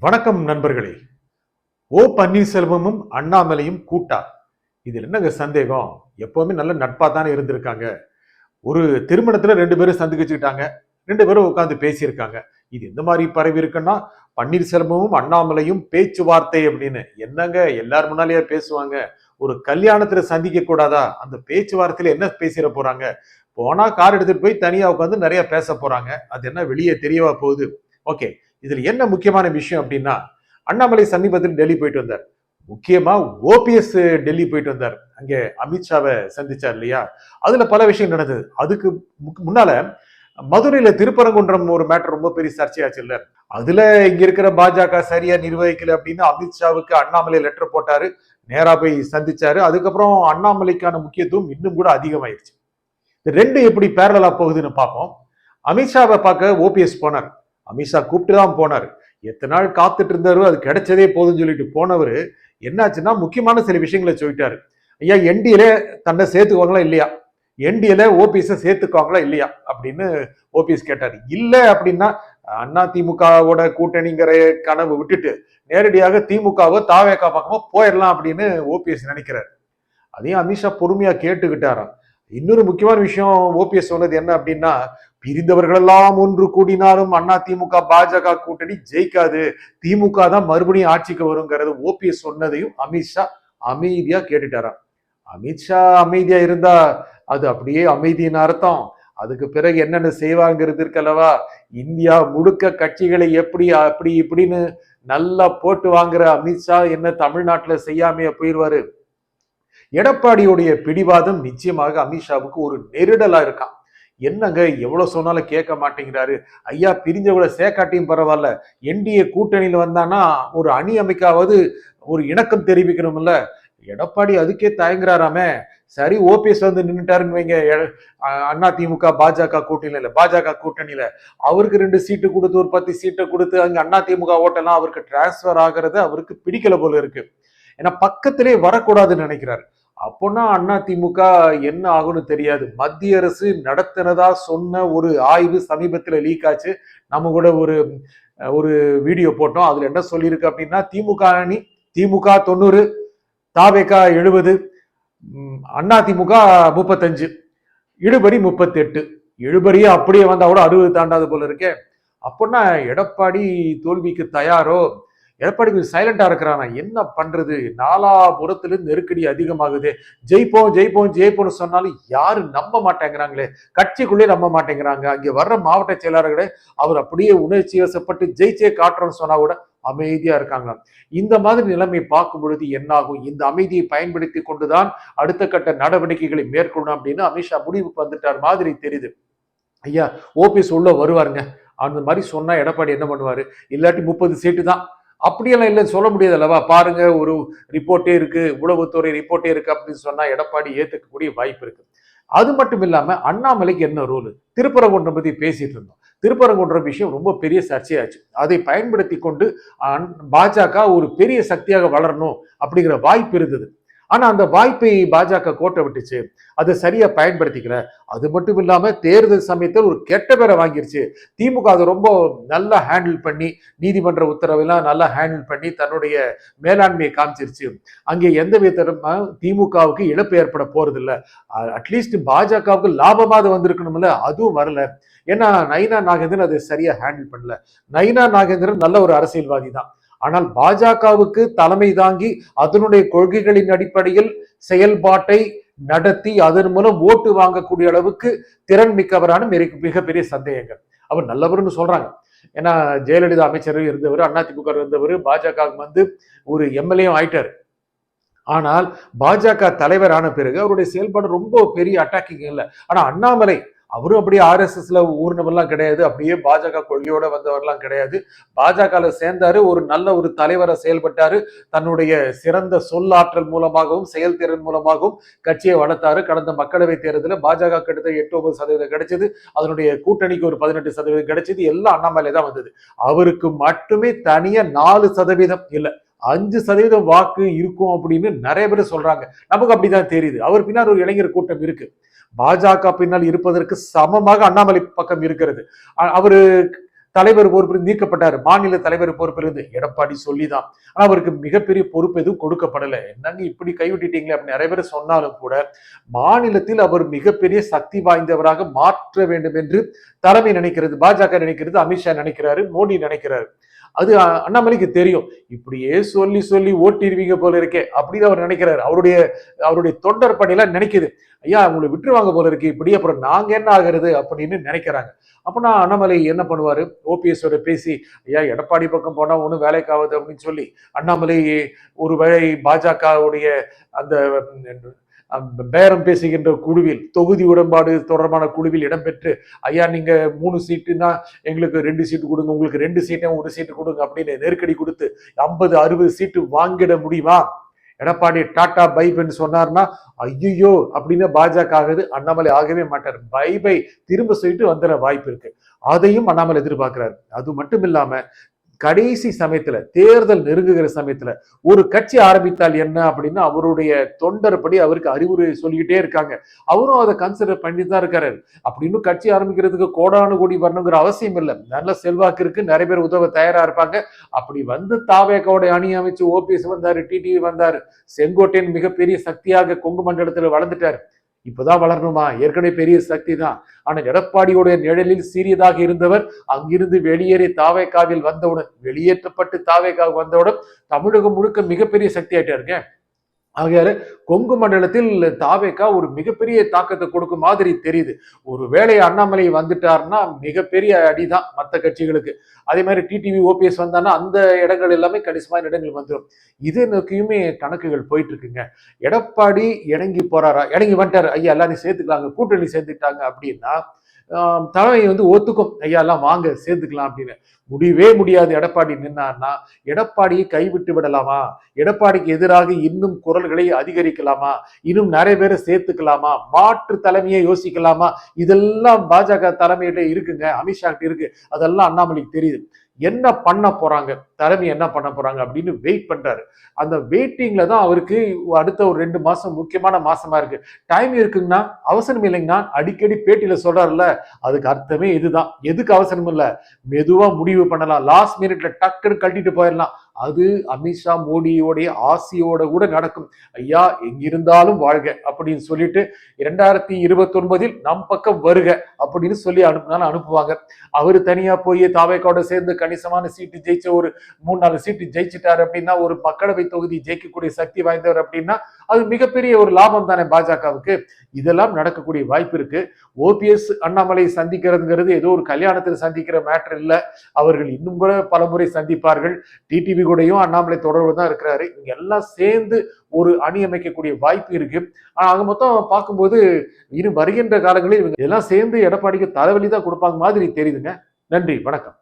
வணக்கம் நண்பர்களே. ஓ பன்னீர்செல்வமும் அண்ணாமலையும் கூட்டா? இதுல என்னங்க சந்தேகம்? எப்பவுமே நல்ல நட்பா தானே இருந்திருக்காங்க. ஒரு திருமணத்துல ரெண்டு பேரும் சந்திச்சுக்கிட்டாங்க, ரெண்டு பேரும் உட்கார்ந்து பேசியிருக்காங்க. இது எந்த மாதிரி பரவி இருக்குன்னா, பன்னீர்செல்வமும் அண்ணாமலையும் பேச்சுவார்த்தை அப்படின்னு. என்னங்க எல்லார் முன்னாலேயே பேசுவாங்க? ஒரு கல்யாணத்துல சந்திக்க கூடாதா? அந்த பேச்சுவார்த்தையில என்ன பேசிட போறாங்க? போனா கார் எடுத்துட்டு போய் தனியா உட்காந்து நிறைய பேச போறாங்க. அது என்ன வெளியே தெரியவா போகுது? ஓகே. இதுல என்ன முக்கியமான விஷயம் அப்படின்னா, அண்ணாமலை சமீபத்தில் டெல்லி போயிட்டு வந்தார். முக்கியமா ஓபிஎஸ் டெல்லி போயிட்டு வந்தார். அங்கே அமித்ஷாவை சந்திச்சார் இல்லையா? அதுல பல விஷயம் நடந்தது. அதுக்கு முன்னால மதுரையில திருப்பரங்குன்றம் ஒரு மேட்டர் ரொம்ப பெரிய சர்ச்சையாச்சு இல்ல. அதுல இங்க இருக்கிற பாஜக சரியா நிர்வகிக்கல அப்படின்னு அமித்ஷாவுக்கு அண்ணாமலை லெட்டர் போட்டாரு. நேரா போய் சந்திச்சாரு. அதுக்கப்புறம் அண்ணாமலைக்கான முக்கியத்துவம் இன்னும் கூட அதிகமாயிருச்சு. ரெண்டு எப்படி பேரலா போகுதுன்னு பார்ப்போம். அமித்ஷாவை பார்க்க ஓபிஎஸ் போனார். அமித்ஷா கூப்பிட்டு தான் போனார். எத்தனை நாள் காத்துட்டு இருந்தாரு, அது கிடைச்சதே போதும்னு சொல்லிட்டு போனவர் என்னாச்சுன்னா முக்கியமான சில விஷயங்களை சொல்லிட்டாரு. ஐயா என்டிஏல தன்னை சேர்த்துக்குவாங்களா இல்லையா, என்டிஏல ஓபிஎஸ் சேர்த்துக்குவாங்களா இல்லையா அப்படின்னு ஓபிஎஸ் கேட்டாரு. இல்ல அப்படின்னா அண்ணா திமுகவோட கூட்டணிங்கிற கனவு விட்டுட்டு நேரடியாக திமுகவோ தாவேகா பக்கமோ போயிடலாம் அப்படின்னு ஓபிஎஸ் நினைக்கிறார். அதையும் அமித்ஷா பொறுமையா கேட்டுக்கிட்டாராம். இன்னொரு முக்கியமான விஷயம் ஓபிஎஸ் சொன்னது என்ன அப்படின்னா, பிரிந்தவர்களெல்லாம் ஒன்று கூடினாலும் அண்ணா திமுக பாஜக கூட்டணி ஜெயிக்காது, திமுக தான் மறுபடியும் ஆட்சிக்கு வருங்கிறது ஓபிஎஸ் சொன்னதையும் அமித்ஷா அமைதியா கேட்டுட்டாராம். அமித்ஷா அமைதியா இருந்தா அது அப்படியே அமைதியின் அர்த்தம். அதுக்கு பிறகு என்னென்ன செய்வாங்கிறது இருக்கல்லவா? இந்தியா முழுக்க கட்சிகளை எப்படி அப்படி இப்படின்னு நல்லா போட்டு வாங்குற அமித்ஷா என்ன தமிழ்நாட்டுல செய்யாமைய போயிடுவாரு? எடப்பாடியுடைய பிடிவாதம் நிச்சயமாக அமித்ஷாவுக்கு ஒரு நெருடலா இருக்கான். என்னங்க எவ்வளவு சொன்னாலும் கேட்க மாட்டேங்கிறாரு. ஐயா பிரிஞ்சவளை சேக்காட்டியும் பரவாயில்ல, என்டிஏ கூட்டணியில வந்தானா ஒரு அணி அமைக்காவது ஒரு இணக்கம் தெரிவிக்கணும்ல. எடப்பாடி அதுக்கே தயங்குறாராமே. சரி ஓபிஎஸ் வந்து நின்றுட்டாருன்னு வைங்க, அண்ணா திமுக பாஜக கூட்டணியில பாஜக கூட்டணியில அவருக்கு 2 சீட்டு கொடுத்து ஒரு 10 சீட்டை கொடுத்து அங்க அண்ணா திமுக ஓட்டெல்லாம் அவருக்கு டிரான்ஸ்பர் ஆகிறது அவருக்கு பிடிக்கல போல இருக்கு. ஏன்னா பக்கத்திலே வரக்கூடாதுன்னு நினைக்கிறாரு. அப்போனா அண்ணா திமுக என்ன ஆகும்னு தெரியாது. மத்திய அரசு நடத்தினதா சொன்ன ஒரு ஆய்வு சமீபத்துல லீக் ஆச்சு. நம்ம கூட ஒரு ஒரு வீடியோ போட்டோம். அதுல என்ன சொல்லியிருக்கு அப்படின்னா, திமுக அணி திமுக 90, தாவேகா 70, அண்ணா திமுக 35, இழுபறி 38. இழுபறியே அப்படியே வந்தா கூட 60 தாண்டாது போல இருக்கே. அப்படின்னா எடப்பாடி தோல்விக்கு தயாரோ? எடப்பாடி கொஞ்சம் சைலண்டா இருக்கிறானா? என்ன பண்றது? நாலாபுறத்துல நெருக்கடி அதிகமாகுது. ஜெயிப்போம் ஜெயிப்போம் ஜெயிப்போம்னு சொன்னாலும் யாரும் நம்ப மாட்டேங்கிறாங்களே. கட்சிக்குள்ளே நம்ப மாட்டேங்கிறாங்க. அங்கே வர்ற மாவட்ட செயலாளர்களே அவர் அப்படியே உணர்ச்சி வசப்பட்டு ஜெயிச்சே காட்டுறோம்னு சொன்னா கூட அமைதியா இருக்காங்க. இந்த மாதிரி நிலைமை பார்க்கும் பொழுது என்ன ஆகும்? இந்த அமைதியை பயன்படுத்தி கொண்டுதான் அடுத்த கட்ட நடவடிக்கைகளை மேற்கொள்ளணும் அப்படின்னு அமித்ஷா முடிவுக்கு வந்துட்டார் மாதிரி தெரியுது. ஐயா ஓபிஎஸ் உள்ள வருவாருங்க. அந்த மாதிரி சொன்னா எடப்பாடி என்ன பண்ணுவாரு? இல்லாட்டி 30 சீட்டு தான். அப்படியெல்லாம் இல்லைன்னு சொல்ல முடியாது அல்லவா? பாருங்க ஒரு ரிப்போர்ட்டே இருக்கு, உளவுத்துறை ரிப்போர்ட்டே இருக்கு அப்படின்னு சொன்னா எடப்பாடி ஏத்துக்கக்கூடிய வாய்ப்பு இருக்கு. அது மட்டும் இல்லாம அண்ணாமலைக்கு என்ன ரோல்? திருப்பரங்குன்றம் பத்தி பேசிட்டு இருந்தோம். திருப்பரங்குன்றம் விஷயம் ரொம்ப பெரிய சர்ச்சையாச்சு. அதை பயன்படுத்தி கொண்டு பாஜக ஒரு பெரிய சக்தியாக வளரணும் அப்படிங்கிற வாய்ப்பு இருந்தது. ஆனா அந்த வாய்ப்பை பாஜக கோட்டை விட்டுச்சு. அதை சரியா பயன்படுத்திக்கல. அது மட்டும் இல்லாம தேர்தல் சமயத்தில் ஒரு கெட்ட பேரை வாங்கிருச்சு. திமுக அதை ரொம்ப நல்லா ஹேண்டில் பண்ணி, நீதிமன்ற உத்தரவெல்லாம் நல்லா ஹேண்டில் பண்ணி தன்னுடைய மேலாண்மையை காமிச்சிருச்சு. அங்கே எந்த விதமா திமுகவுக்கு இழப்பு ஏற்பட போறது இல்ல. அட்லீஸ்ட் பாஜகவுக்கு லாபமாவது வந்திருக்கணும்ல, அதுவும் வரல. ஏன்னா நயினா நாகேந்திரன் அதை சரியா ஹேண்டில் பண்ணல. நயினா நாகேந்திரன் நல்ல ஒரு அரசியல்வாதி தான். ஆனால் பாஜகவுக்கு தலைமை தாங்கி அதனுடைய கொள்கைகளின் அடிப்படையில் செயல்பாட்டை நடத்தி அதன் மூலம் ஓட்டு வாங்கக்கூடிய அளவுக்கு திறன் மிக்கவரான மிகப்பெரிய சந்தேகங்கள். அவர் நல்லவர்னு சொல்றாங்க. ஏன்னா ஜெயலலிதா அமைச்சர் இருந்தவர், அதிமுக இருந்தவர், பாஜக வந்து ஒரு எம்எல்ஏ ஆயிட்டாரு. ஆனால் பாஜக தலைவர் ஆன பிறகு அவருடைய செயல்பாடு ரொம்ப பெரிய அட்டாக்கிங் இல்லை. ஆனா அண்ணாமலை அவரும் அப்படியே ஆர்எஸ்எஸ்ல ஊர்னவர்லாம் கிடையாது, அப்படியே பாஜக கொள்கையோட வந்தவர்லாம் கிடையாது. பாஜக சேர்ந்தாரு, ஒரு நல்ல ஒரு தலைவரை செயல்பட்டாரு. தன்னுடைய சிறந்த சொல்லாற்றல் மூலமாகவும் செயல்திறன் மூலமாகவும் கட்சியை வளர்த்தாரு. கடந்த மக்களவை தேர்தலில் பாஜக கிட்ட 8-9% கிடைச்சது. அதனுடைய கூட்டணிக்கு ஒரு 18% கிடைச்சது. எல்லாம் அண்ணாமலை தான் வந்தது. அவருக்கு மட்டுமே தனியா 4% இல்ல 5% வாக்கு இருக்கும் அப்படின்னு நிறைய பேர் சொல்றாங்க. நமக்கு அப்படிதான் தெரியுது. அவர் பின்னால் ஒரு இளைஞர் கூட்டம் இருக்கு. பாஜக பின்னால் இருப்பதற்கு சமமாக அண்ணாமலை பக்கம் இருக்கிறது. அவரு தலைவர் பொறுப்பில் நீக்கப்பட்டார். மாநில தலைவர் பொறுப்பிலிருந்து எடப்பாடி சொல்லிதான். ஆனா அவருக்கு மிகப்பெரிய பொறுப்பு எதுவும் கொடுக்கப்படலை. என்னங்க இப்படி கைவிட்டுட்டீங்களே அப்படின்னு நிறைய பேர் சொன்னாலும் கூட மாநிலத்தில் அவர் மிகப்பெரிய சக்தி வாய்ந்தவராக மாற்ற வேண்டும் என்று தலைமை நினைக்கிறது, பாஜக நினைக்கிறது, அமித்ஷா நினைக்கிறாரு, மோடி நினைக்கிறாரு. அது அண்ணாமலைக்கு தெரியும். இப்படியே சொல்லி சொல்லி ஓட்டிடுவீங்க போல இருக்கே அப்படின்னு அவர் நினைக்கிறாரு. அவருடைய தொண்டர் பணியெல்லாம் நினைக்குது, ஐயா உங்களை விட்டுருவாங்க போல இருக்கு இப்படி, அப்புறம் நாங்க என்ன ஆகிறது அப்படின்னு நினைக்கிறாங்க. அப்பனா அண்ணாமலை என்ன பண்ணுவாரு, ஓபிஎஸ் பேசி ஐயா எடப்பாடி பக்கம் போனா ஒன்றும் வேலைக்காவது அப்படின்னு சொல்லி அண்ணாமலை ஒருவேளை பாஜகவுடைய அந்த பேரம் பேசுகின்ற குழுவில், தொகுதி உடன்பாடு தொடர்பான குழுவில் இடம்பெற்று ஐயா நீங்க 3 சீட்டுனா எங்களுக்கு 2 சீட்டு கொடுங்க, உங்களுக்கு 2 சீட்டை 1 சீட்டு கொடுங்க அப்படின்னு நெருக்கடி கொடுத்து 50-60 சீட்டு வாங்கிட முடியுமா? எடப்பாடி டாடா பைபைன்னு சொன்னார்னா ஐயோ அப்படின்னு பாஜக ஆகுது. அண்ணாமலை ஆகவே மாட்டார். பை திரும்ப சொல்லிட்டு வந்துட வாய்ப்பு இருக்கு. அதையும் அண்ணாமலை எதிர்பார்க்கிறார். அது மட்டும் இல்லாம கடைசி சமயத்துல, தேர்தல் நெருங்குகிற சமயத்துல ஒரு கட்சி ஆரம்பித்தால் என்ன அப்படின்னு அவருடைய தொண்டர் படி அவருக்கு அறிவுரை சொல்லிக்கிட்டே இருக்காங்க. அவரும் அதை கன்சிடர் பண்ணி தான் இருக்காரு. அப்படின்னு கட்சி ஆரம்பிக்கிறதுக்கு கோடானு கோடி வரணுங்கிற அவசியம் இல்லை. நல்ல செல்வாக்கு இருக்கு, நிறைய பேர் உதவ தயாரா இருப்பாங்க. அப்படி வந்து தாவேக்காவோட அணி அமைச்சு ஓபிஎஸ் வந்தாரு, டிடிவி வந்தாரு, செங்கோட்டையன் மிகப்பெரிய சக்தியாக கொங்கு மண்டலத்துல வளர்ந்துட்டாரு. இப்பதான் வளரணுமா? ஏற்கனவே பெரிய சக்தி தான். ஆனா எடப்பாடியோட நிழலில் சீரியதாக இருந்தவர் அங்கிருந்து வெளியேறி தாவேக்காவில் வந்தவுடன், வெளியேற்றப்பட்டு தாவேக்காவுக்கு வந்தவுடன் தமிழகம் முழுக்க மிகப்பெரிய சக்தி ஆயிட்டாருங்க. ஆகையால கொங்கு மண்டலத்தில் தாவேக்கா ஒரு மிகப்பெரிய தாக்கத்தை கொடுக்கும் மாதிரி தெரியுது. ஒரு வேளை அண்ணாமலை வந்துட்டாருன்னா மிகப்பெரிய அடிதான் மற்ற கட்சிகளுக்கு. அதே மாதிரி டிடிவி ஓபிஎஸ் வந்தான்னா அந்த இடங்கள் எல்லாமே கணிசமான இடங்கள் வந்துடும். இது நோக்கியுமே கணக்குகள் போயிட்டு இருக்குங்க. எடப்பாடி இணங்கி போறாரா? இணங்கி வந்துட்டாரு, ஐயா எல்லாரையும் சேர்த்துக்கலாங்க, கூட்டணி சேர்த்துக்கிட்டாங்க அப்படின்னா தலைமை ஒத்துக்கும், ஐயா எல்லாம் வாங்க சேர்த்துக்கலாம் அப்படின்னு. முடியவே முடியாது. எடப்பாடி நின்னார்னா எடப்பாடியை கைவிட்டு விடலாமா? எடப்பாடிக்கு எதிராக இன்னும் குரல்களை அதிகரிக்கலாமா? இன்னும் நிறைய பேரை சேர்த்துக்கலாமா? மாற்று தலைமையை யோசிக்கலாமா? இதெல்லாம் பாஜக தலைமையிட்ட இருக்குங்க, அமித்ஷா இருக்கு. அதெல்லாம் அண்ணாமலைக்கு தெரியுது. என்ன பண்ண போறாங்க, தலைமை என்ன பண்ண போறாங்க அப்படின்னு வெயிட் பண்றாரு. அந்த வெயிட்டிங்ல தான் அவருக்கு அடுத்த ஒரு 2 மாசம் முக்கியமான மாசமா இருக்கு. டைம் இருக்குங்கன்னா அவசரம் இல்லைங்கன்னா அடிக்கடி பேட்டியில சொல்றாருல்ல, அதுக்கு அர்த்தமே இதுதான். எதுக்கு அவசரம் இல்ல, மெதுவா முடிவு பண்ணலாம், லாஸ்ட் மினிட்ல டக்குன்னு கட்டிட்டு போயிடலாம். அது அமித்ஷா மோடியோடைய ஆசையோட கூட நடக்கும். ஐயா எங்கிருந்தாலும் வாழ்க அப்படின்னு சொல்லிட்டு 2029 நம் பக்கம் வருக அப்படின்னு சொல்லி அனுப்புனாலும் அனுப்புவாங்க. அவரு தனியா போய் தாவேக்காவோட சேர்ந்து கணிசமான சீட்டு ஜெயிச்ச ஒரு 3-4 சீட்டு ஜெயிச்சிட்டாரு அப்படின்னா, ஒரு மக்களவை தொகுதி ஜெயிக்கக்கூடிய சக்தி வாய்ந்தவர் அப்படின்னா அது மிகப்பெரிய ஒரு லாபம் தானே பாஜகவுக்கு. இதெல்லாம் நடக்கக்கூடிய வாய்ப்பு இருக்கு. ஓபிஎஸ் அண்ணாமலை சந்திக்கிறதுங்கிறது ஏதோ ஒரு கல்யாணத்தில் சந்திக்கிற மேட்டர் இல்ல. அவர்கள் இன்னும் கூட பல முறை சந்திப்பார்கள். டிடிவி கூடயும் அண்ணாமலை தொடர்பு தான் இருக்கிறாரு. இவங்க எல்லாம் சேர்ந்து ஒரு அணி அமைக்கக்கூடிய வாய்ப்பு இருக்கு. ஆக மொத்தம் பார்க்கும்போது இனி வருகின்ற காலங்களில் இவங்க எல்லாம் சேர்ந்து எடப்பாடிக்கு தலைவலி தான் கொடுப்பாங்க மாதிரி தெரியுதுங்க. நன்றி, வணக்கம்.